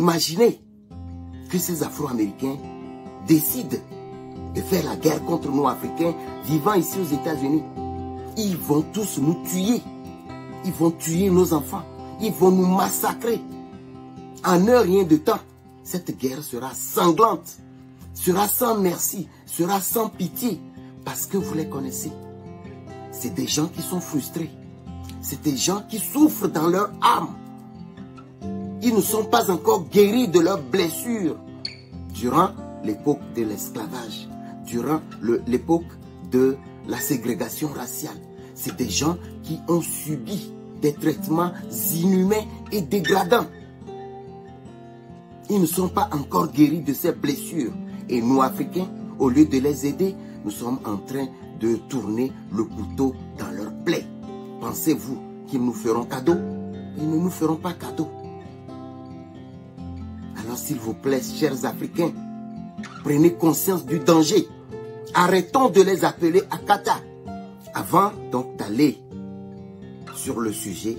Imaginez que ces Afro-Américains décident de faire la guerre contre nous Africains vivant ici aux États-Unis. Ils vont tous nous tuer. Ils vont tuer nos enfants. Ils vont nous massacrer. En un rien de temps, cette guerre sera sanglante, sera sans merci, sera sans pitié, parce que vous les connaissez. C'est des gens qui sont frustrés. C'est des gens qui souffrent dans leur âme. Ils ne sont pas encore guéris de leurs blessures. Durant l'époque de l'esclavage, durant l'époque de la ségrégation raciale, c'est des gens qui ont subi des traitements inhumains et dégradants. Ils ne sont pas encore guéris de ces blessures. Et nous, Africains, au lieu de les aider, nous sommes en train de tourner le couteau dans leurs plaies. Pensez-vous qu'ils nous feront cadeau? Ils ne nous feront pas cadeau. Alors s'il vous plaît, chers Africains, prenez conscience du danger. Arrêtons de les appeler Akata. Avant donc d'aller sur le sujet,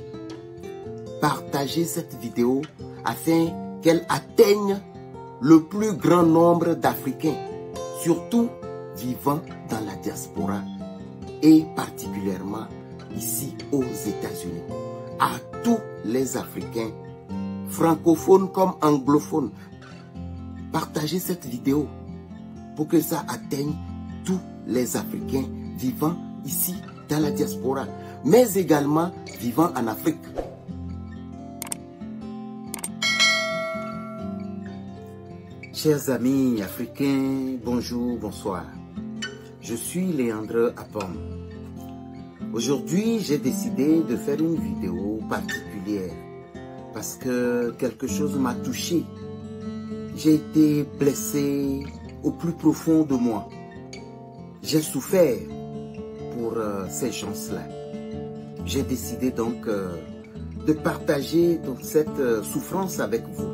partagez cette vidéo afin qu'elle atteigne le plus grand nombre d'Africains, surtout vivant dans la diaspora et particulièrement ici aux États-Unis. À tous les Africains, francophones comme anglophones, partagez cette vidéo pour que ça atteigne tous les Africains vivant ici dans la diaspora, mais également vivant en Afrique. Chers amis africains, bonjour, bonsoir. Je suis Léandre Apom. Aujourd'hui, j'ai décidé de faire une vidéo particulière parce que quelque chose m'a touché. J'ai été blessé au plus profond de moi. J'ai souffert pour ces gens-là. J'ai décidé donc de partager donc, cette souffrance avec vous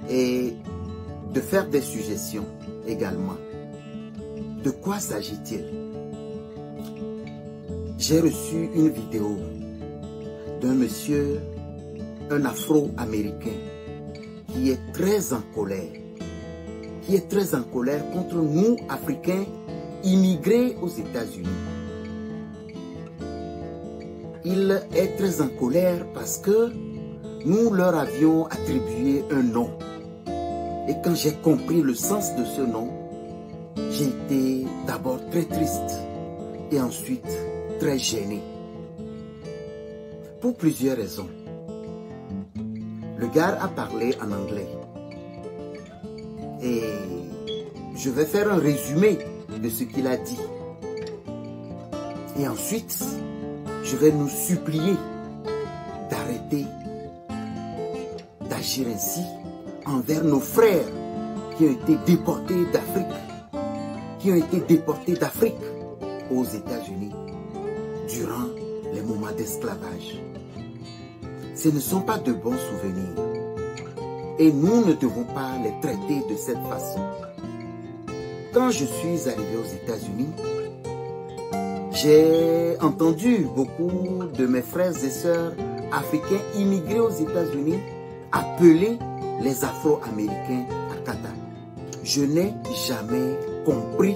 et de faire des suggestions également. De quoi s'agit-il? J'ai reçu une vidéo d'un monsieur, un Afro-Américain, qui est très en colère. Qui est très en colère contre nous, Africains, immigrés aux États-Unis. Il est très en colère parce que nous leur avions attribué un nom. Et quand j'ai compris le sens de ce nom, j'ai été d'abord très triste et ensuite très gêné. Pour plusieurs raisons. Le gars a parlé en anglais. Et je vais faire un résumé de ce qu'il a dit. Et ensuite, je vais nous supplier d'arrêter d'agir ainsi envers nos frères qui ont été déportés d'Afrique, aux États-Unis durant les moments d'esclavage. Ce ne sont pas de bons souvenirs et nous ne devons pas les traiter de cette façon. Quand je suis arrivé aux États-Unis, j'ai entendu beaucoup de mes frères et sœurs africains immigrés aux États-Unis appeler les Afro-Américains Akata. Je n'ai jamais compris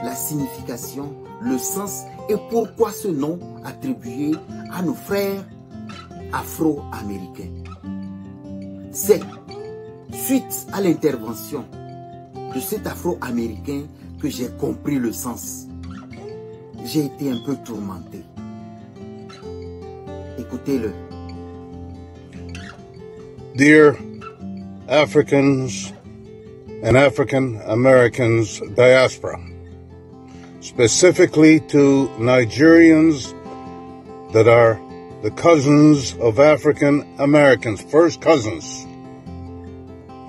la signification, le sens et pourquoi ce nom attribué à nos frères Afro-Américains. C'est suite à l'intervention de cet Afro-Américain que j'ai compris le sens. J'ai été un peu tourmenté. Écoutez-le. Dear Africans and African Americans diaspora, specifically to Nigerians that are the cousins of African Americans, first cousins.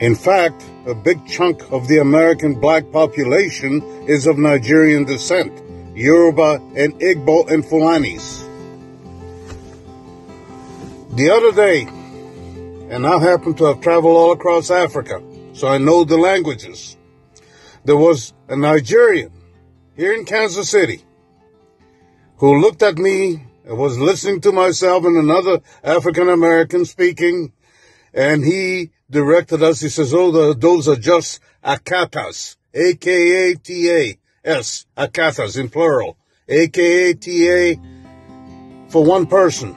In fact, a big chunk of the American black population is of Nigerian descent, Yoruba and Igbo and Fulanis. The other day, and I happen to have traveled all across Africa, so I know the languages. There was a Nigerian here in Kansas City who looked at me and was listening to myself and another African American speaking, And he directed us, he says, oh, those are just Akatas, A-K-A-T-A-S, Akatas in plural, A-K-A-T-A for one person.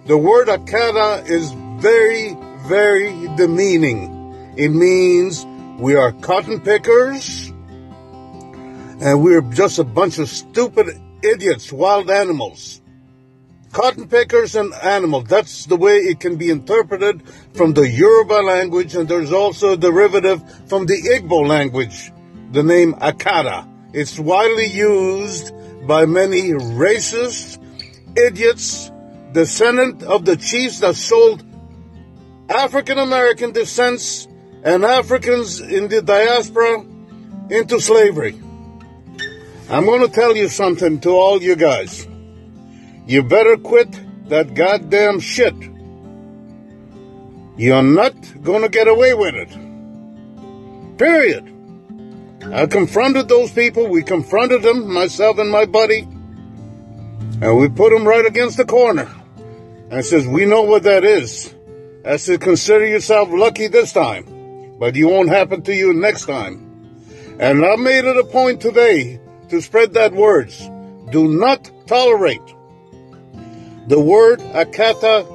The word Akata is very, very demeaning. It means we are cotton pickers, and we're just a bunch of stupid idiots, wild animals. Cotton pickers and animals, that's the way it can be interpreted from the Yoruba language, and there's also a derivative from the Igbo language, the name Akata. It's widely used by many racist idiots, descendant of the chiefs that sold African-American descents and Africans in the diaspora into slavery. I'm going to tell you something to all you guys. You better quit that goddamn shit. You're not going to get away with it. Period. I confronted those people. We confronted them, myself and my buddy. And we put them right against the corner. And says, we know what that is. I said, consider yourself lucky this time. But it won't happen to you next time. And I made it a point today to spread that words. Do not tolerate the word Akata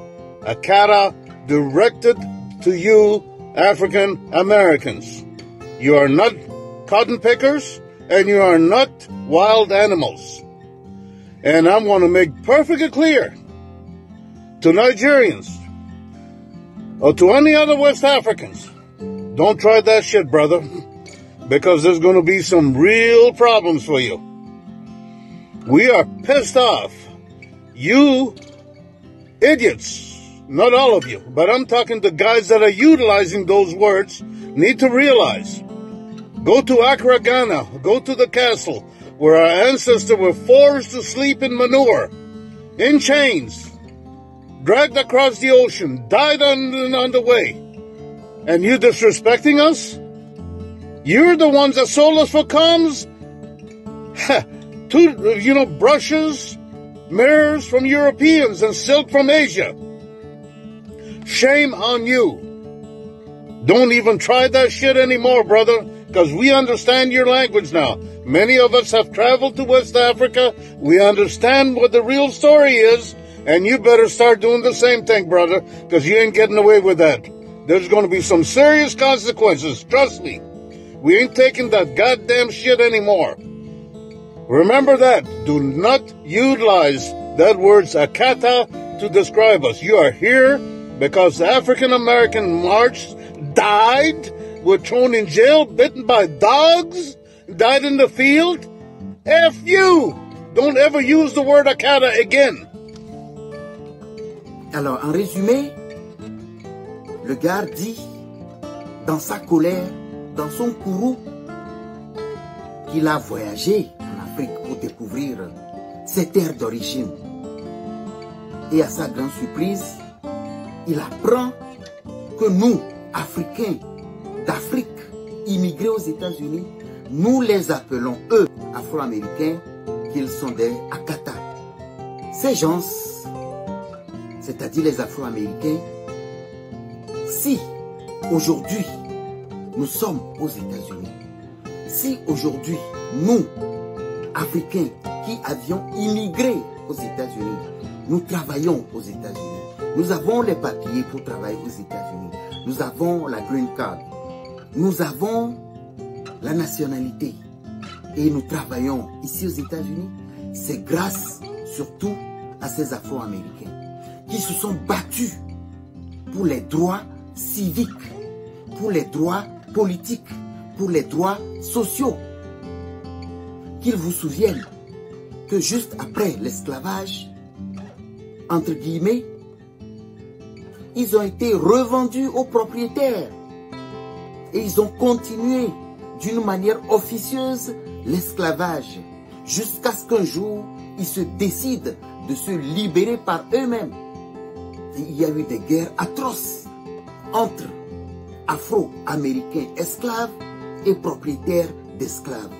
directed to you African Americans. You are not cotton pickers and you are not wild animals. And I want to make perfectly clear to Nigerians or to any other West Africans, don't try that shit, brother, because there's going to be some real problems for you. We are pissed off. You idiots, not all of you, but I'm talking to guys that are utilizing those words, need to realize. Go to Accra, Ghana, go to the castle where our ancestors were forced to sleep in manure, in chains, dragged across the ocean, died on the way. And you disrespecting us? You're the ones that sold us for comms? Brushes, mirrors from Europeans and silk from Asia. Shame on you. Don't even try that shit anymore, brother, because we understand your language now. Many of us have traveled to West Africa. We understand what the real story is, and you better start doing the same thing, brother, because you ain't getting away with that. There's going to be some serious consequences, trust me. We ain't taking that goddamn shit anymore. Remember that. Do not utilize that word Akata to describe us. You are here because the African-American marched, died, were thrown in jail, bitten by dogs, died in the field. F you! Don't ever use the word Akata again. Alors, en résumé, le gars dit, dans sa colère, dans son courroux, qu'il a voyagé en Afrique pour découvrir ses terres d'origine. Et à sa grande surprise, il apprend que nous, Africains d'Afrique, immigrés aux États-Unis, nous les appelons, eux, Afro-Américains, qu'ils sont des Akata. Ces gens, c'est-à-dire les Afro-Américains, si aujourd'hui nous sommes aux États-Unis, si aujourd'hui nous, Africains qui avions immigré aux États-Unis, nous travaillons aux États-Unis, nous avons les papiers pour travailler aux États-Unis, nous avons la green card, nous avons la nationalité et nous travaillons ici aux États-Unis, c'est grâce surtout à ces Afro-Américains qui se sont battus pour les droits civiques, pour les droits politiques, pour les droits sociaux. Qu'ils vous souviennent que juste après l'esclavage, entre guillemets, ils ont été revendus aux propriétaires et ils ont continué d'une manière officieuse l'esclavage jusqu'à ce qu'un jour ils se décident de se libérer par eux-mêmes. Il y a eu des guerres atroces entre Afro-Américains esclaves et propriétaires d'esclaves.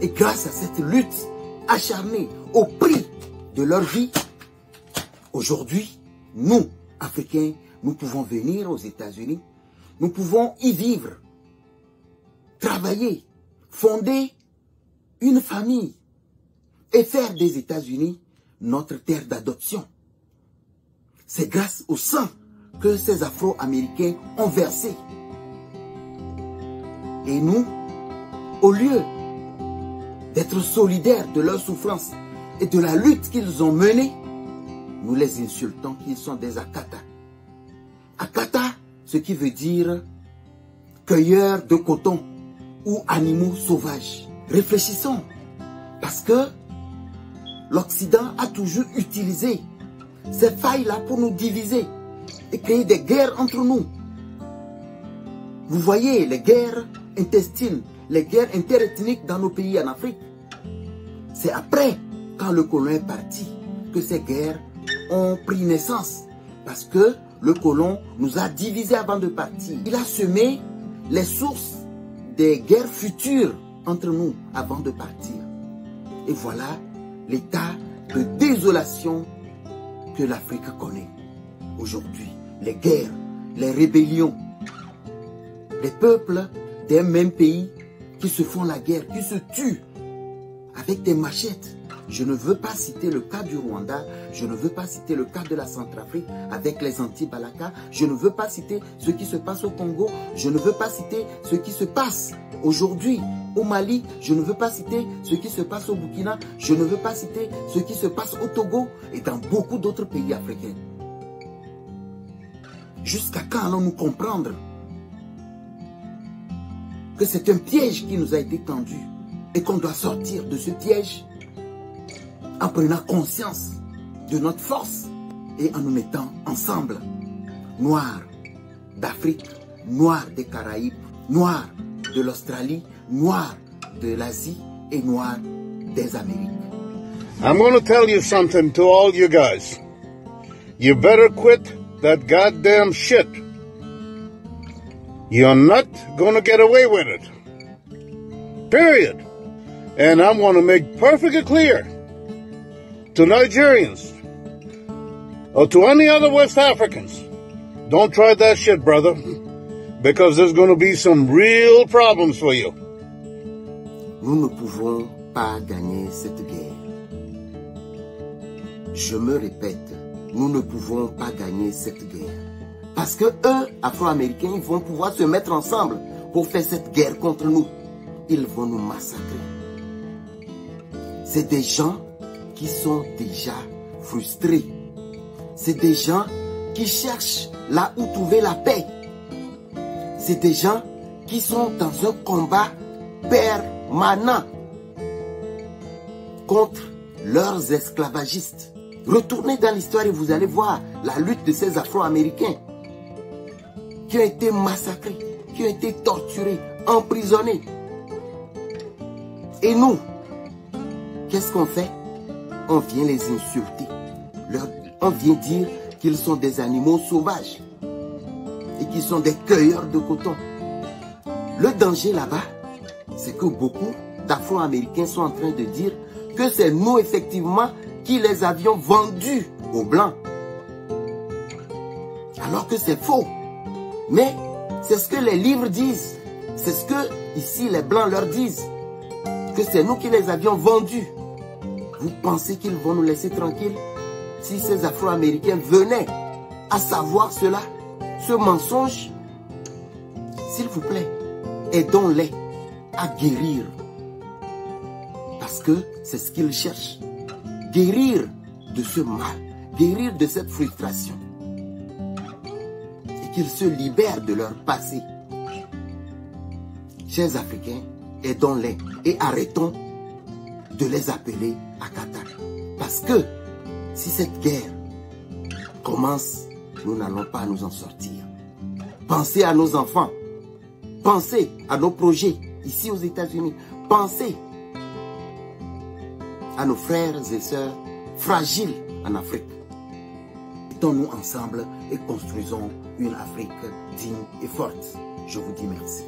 Et grâce à cette lutte acharnée au prix de leur vie, aujourd'hui, nous, Africains, nous pouvons venir aux États-Unis, nous pouvons y vivre, travailler, fonder une famille et faire des États-Unis notre terre d'adoption. C'est grâce au sang que ces Afro-Américains ont versé. Et nous, au lieu d'être solidaires de leur souffrance et de la lutte qu'ils ont menée, nous les insultons qu'ils sont des Akata. Akata, ce qui veut dire cueilleurs de coton ou animaux sauvages. Réfléchissons, parce que l'Occident a toujours utilisé ces failles-là pour nous diviser et créer des guerres entre nous. Vous voyez les guerres intestines, les guerres interethniques dans nos pays en Afrique. C'est après, quand le colon est parti, que ces guerres ont pris naissance. Parce que le colon nous a divisés avant de partir. Il a semé les sources des guerres futures entre nous avant de partir. Et voilà l'état de désolation que l'Afrique connaît aujourd'hui. Les guerres, les rébellions, les peuples d'un même pays qui se font la guerre, qui se tuent avec des machettes. Je ne veux pas citer le cas du Rwanda, je ne veux pas citer le cas de la Centrafrique avec les anti-Balaka, je ne veux pas citer ce qui se passe au Congo, je ne veux pas citer ce qui se passe aujourd'hui au Mali, je ne veux pas citer ce qui se passe au Burkina, je ne veux pas citer ce qui se passe au Togo et dans beaucoup d'autres pays africains. Jusqu'à quand allons-nous comprendre que c'est un piège qui nous a été tendu et qu'on doit sortir de ce piège en prenant conscience de notre force et en nous mettant ensemble, noirs d'Afrique, noirs des Caraïbes, noirs de l'Australie, noirs de l'Asie et noirs des Amériques. I'm going to tell you something to all you guys. You better quit that goddamn shit. You're not going to get away with it. Period. And I'm going to make perfectly clear to Nigerians or to any other West Africans, don't try that shit, brother, because there's going to be some real problems for you. Nous ne pouvons pas gagner cette guerre. Je me répète, nous ne pouvons pas gagner cette guerre. Parce que eux, Afro-Américains, ils vont pouvoir se mettre ensemble pour faire cette guerre contre nous. Ils vont nous massacrer. C'est des gens qui sont déjà frustrés. C'est des gens qui cherchent là où trouver la paix. C'est des gens qui sont dans un combat permanent contre leurs esclavagistes. Retournez dans l'histoire et vous allez voir la lutte de ces Afro-Américains qui ont été massacrés, qui ont été torturés, emprisonnés. Et nous, qu'est-ce qu'on fait? On vient les insulter. On vient dire qu'ils sont des animaux sauvages et qu'ils sont des cueilleurs de coton. Le danger là-bas, c'est que beaucoup d'Afro-Américains sont en train de dire que c'est nous effectivement qui les avions vendus aux Blancs. Alors que c'est faux. Mais c'est ce que les livres disent. C'est ce que ici les Blancs leur disent. Que c'est nous qui les avions vendus. Vous pensez qu'ils vont nous laisser tranquilles? Si ces Afro-Américains venaient à savoir cela, ce mensonge, s'il vous plaît, aidons-les à guérir. Parce que c'est ce qu'ils cherchent. Guérir de ce mal, guérir de cette frustration. Et qu'ils se libèrent de leur passé. Chers Africains, aidons-les et arrêtons de les appeler Akata. Parce que si cette guerre commence, nous n'allons pas nous en sortir. Pensez à nos enfants. Pensez à nos projets ici aux États-Unis. Pensez à nos frères et sœurs fragiles en Afrique. Mettons-nous ensemble et construisons une Afrique digne et forte. Je vous dis merci.